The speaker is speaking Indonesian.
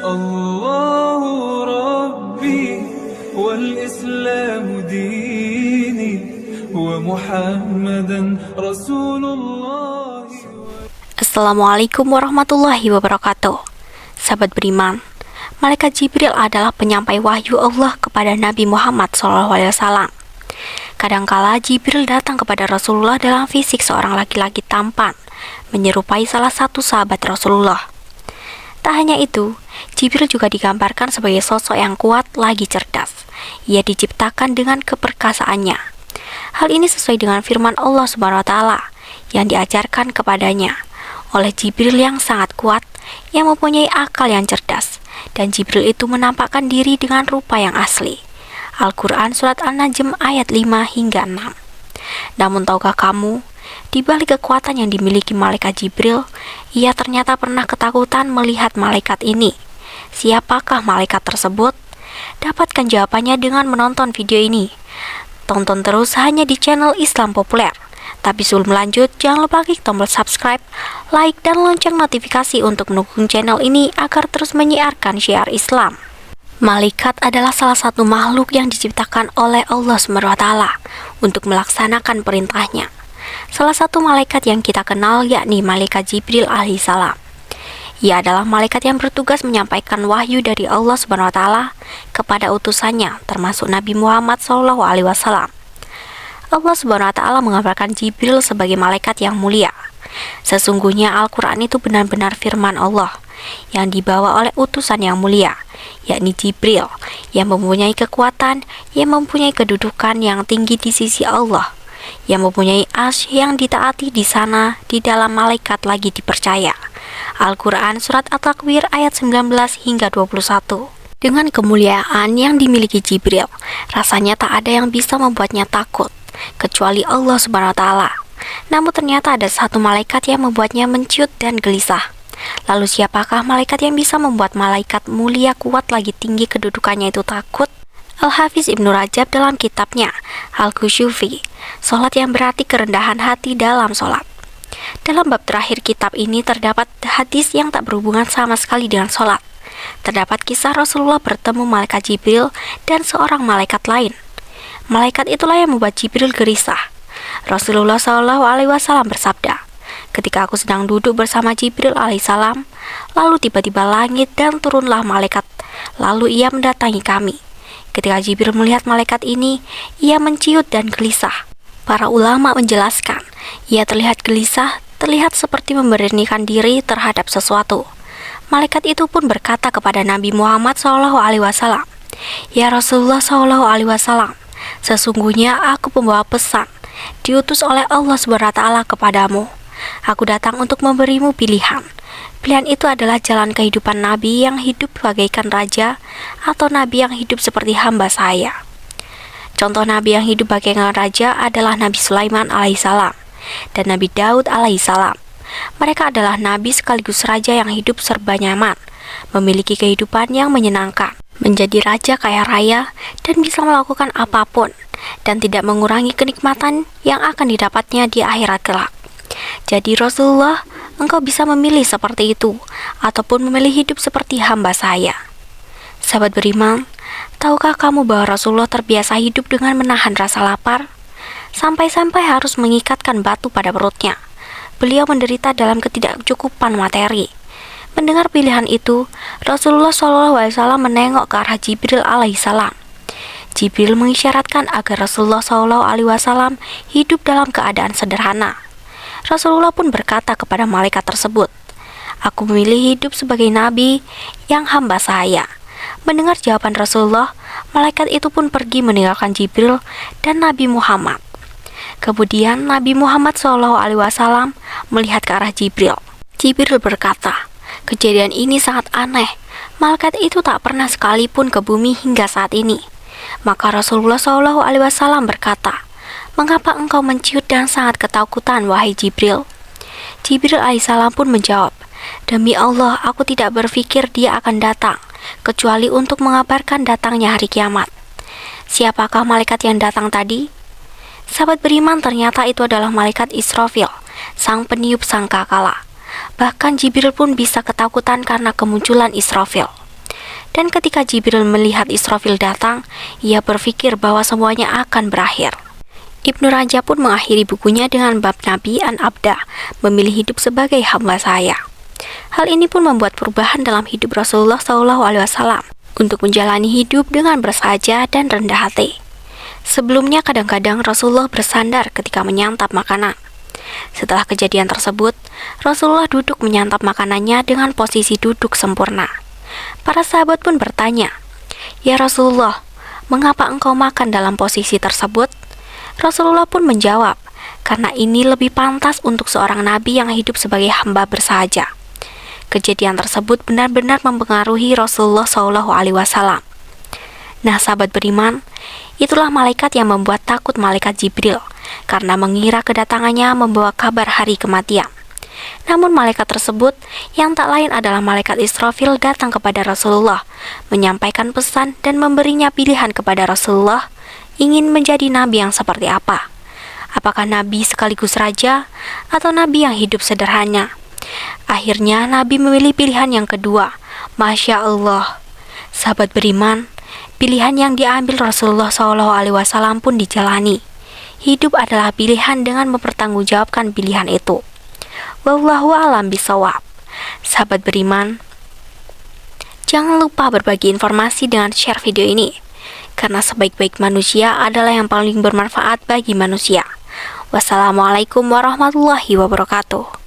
الله ربي والإسلام ديني ومحمدا رسول الله. Assalamualaikum warahmatullahi wabarakatuh. Sahabat beriman, Malaikat Jibril adalah penyampai wahyu Allah kepada Nabi Muhammad SAW. Kadangkala Jibril datang kepada Rasulullah dalam fisik seorang laki-laki tampan, menyerupai salah satu sahabat Rasulullah. Tak hanya itu, Jibril juga digambarkan sebagai sosok yang kuat lagi cerdas. Ia diciptakan dengan keperkasaannya. Hal ini sesuai dengan firman Allah Subhanahu wa Ta'ala yang diajarkan kepadanya oleh Jibril yang sangat kuat, yang mempunyai akal yang cerdas, dan Jibril itu menampakkan diri dengan rupa yang asli. Al-Quran Surat An-Najm ayat 5 hingga 6. Namun tahukah kamu, di balik kekuatan yang dimiliki malaikat Jibril, ia ternyata pernah ketakutan melihat malaikat ini. Siapakah malaikat tersebut? Dapatkan jawabannya dengan menonton video ini. Tonton terus hanya di channel Islam Populer. Tapi sebelum lanjut, jangan lupa klik tombol subscribe, like, dan lonceng notifikasi untuk mendukung channel ini agar terus menyiarkan syiar Islam. Malaikat adalah salah satu makhluk yang diciptakan oleh Allah SWT untuk melaksanakan perintahnya. Salah satu malaikat yang kita kenal yakni Malaikat Jibril alaihissalam. Ia adalah malaikat yang bertugas menyampaikan wahyu dari Allah SWT kepada utusannya, termasuk Nabi Muhammad SAW. Allah SWT mengabarkan Jibril sebagai malaikat yang mulia. Sesungguhnya Al-Quran itu benar-benar firman Allah yang dibawa oleh utusan yang mulia, yakni Jibril, yang mempunyai kekuatan, yang mempunyai kedudukan yang tinggi di sisi Allah, yang mempunyai arsy yang ditaati di sana, di dalam malaikat lagi dipercaya. Al-Quran Surat At-Takwir ayat 19 hingga 21. Dengan kemuliaan yang dimiliki Jibril, rasanya tak ada yang bisa membuatnya takut kecuali Allah Subhanahu wa Ta'ala. Namun ternyata ada satu malaikat yang membuatnya menciut dan gelisah. Lalu siapakah malaikat yang bisa membuat malaikat mulia kuat lagi tinggi kedudukannya itu takut? Al-Hafiz Ibnu Rajab dalam kitabnya Al-Khusyufi, Salat yang berarti kerendahan hati dalam salat. Dalam bab terakhir kitab ini terdapat hadis yang tak berhubungan sama sekali dengan salat. Terdapat kisah Rasulullah bertemu malaikat Jibril dan seorang malaikat lain. Malaikat itulah yang membuat Jibril gelisah. Rasulullah SAW bersabda, "Ketika aku sedang duduk bersama Jibril alaihissalam, lalu tiba-tiba langit dan turunlah malaikat, lalu ia mendatangi kami. Ketika Jibril melihat malaikat ini, ia menciut dan gelisah." Para ulama menjelaskan, ia terlihat gelisah, terlihat seperti memberanikan diri terhadap sesuatu. Malaikat itu pun berkata kepada Nabi Muhammad SAW, "Ya Rasulullah SAW, sesungguhnya aku pembawa pesan, diutus oleh Allah SWT kepadamu. Aku datang untuk memberimu pilihan. Pilihan itu adalah jalan kehidupan Nabi yang hidup bagaikan raja, atau Nabi yang hidup seperti hamba saya." Contoh Nabi yang hidup bagaikan raja adalah Nabi Sulaiman alaihissalam dan Nabi Daud alaihissalam. Mereka adalah nabi sekaligus raja yang hidup serba nyaman, memiliki kehidupan yang menyenangkan, menjadi raja kaya raya, dan bisa melakukan apapun, dan tidak mengurangi kenikmatan yang akan didapatnya di akhirat kelak. Jadi Rasulullah, engkau bisa memilih seperti itu, ataupun memilih hidup seperti hamba saya. Sahabat beriman, tahukah kamu bahwa Rasulullah terbiasa hidup dengan menahan rasa lapar? Sampai-sampai harus mengikatkan batu pada perutnya. Beliau menderita dalam ketidakcukupan materi. Mendengar pilihan itu, Rasulullah SAW menengok ke arah Jibril alaihissalam. Jibril mengisyaratkan agar Rasulullah SAW hidup dalam keadaan sederhana. Rasulullah pun berkata kepada malaikat tersebut, "Aku memilih hidup sebagai nabi yang hamba saya." Mendengar jawaban Rasulullah, malaikat itu pun pergi meninggalkan Jibril dan Nabi Muhammad. Kemudian Nabi Muhammad SAW melihat ke arah Jibril. Jibril berkata, "Kejadian ini sangat aneh. Malaikat itu tak pernah sekalipun ke bumi hingga saat ini." Maka Rasulullah SAW berkata, "Mengapa engkau menciut dan sangat ketakutan, wahai Jibril?" Jibril alaihissalam pun menjawab, "Demi Allah, aku tidak berpikir dia akan datang, kecuali untuk mengabarkan datangnya hari kiamat." Siapakah malaikat yang datang tadi? Sahabat beriman, ternyata itu adalah malaikat Israfil, sang peniup sangkakala. Bahkan Jibril pun bisa ketakutan karena kemunculan Israfil. Dan ketika Jibril melihat Israfil datang, ia berpikir bahwa semuanya akan berakhir. Ibnu Rajab pun mengakhiri bukunya dengan bab Nabi an Abda, memilih hidup sebagai hamba saya. Hal ini pun membuat perubahan dalam hidup Rasulullah SAW untuk menjalani hidup dengan bersahaja dan rendah hati. Sebelumnya kadang-kadang Rasulullah bersandar ketika menyantap makanan. Setelah kejadian tersebut, Rasulullah duduk menyantap makanannya dengan posisi duduk sempurna. Para sahabat pun bertanya, "Ya Rasulullah, mengapa engkau makan dalam posisi tersebut?" Rasulullah pun menjawab, "Karena ini lebih pantas untuk seorang nabi yang hidup sebagai hamba bersahaja." Kejadian tersebut benar-benar mempengaruhi Rasulullah SAW. Nah, sahabat beriman, itulah malaikat yang membuat takut malaikat Jibril, karena mengira kedatangannya membawa kabar hari kematian. Namun malaikat tersebut yang tak lain adalah malaikat Israfil datang kepada Rasulullah, menyampaikan pesan dan memberinya pilihan kepada Rasulullah, ingin menjadi nabi yang seperti apa? Apakah nabi sekaligus raja atau nabi yang hidup sederhana? Akhirnya nabi memilih pilihan yang kedua. Masya Allah. Sahabat beriman, pilihan yang diambil Rasulullah SAW pun dijalani. Hidup adalah pilihan dengan mempertanggungjawabkan pilihan itu. Wallahu a'lam bishawab. Sahabat beriman, jangan lupa berbagi informasi dengan share video ini, karena sebaik-baik manusia adalah yang paling bermanfaat bagi manusia. Wassalamualaikum warahmatullahi wabarakatuh.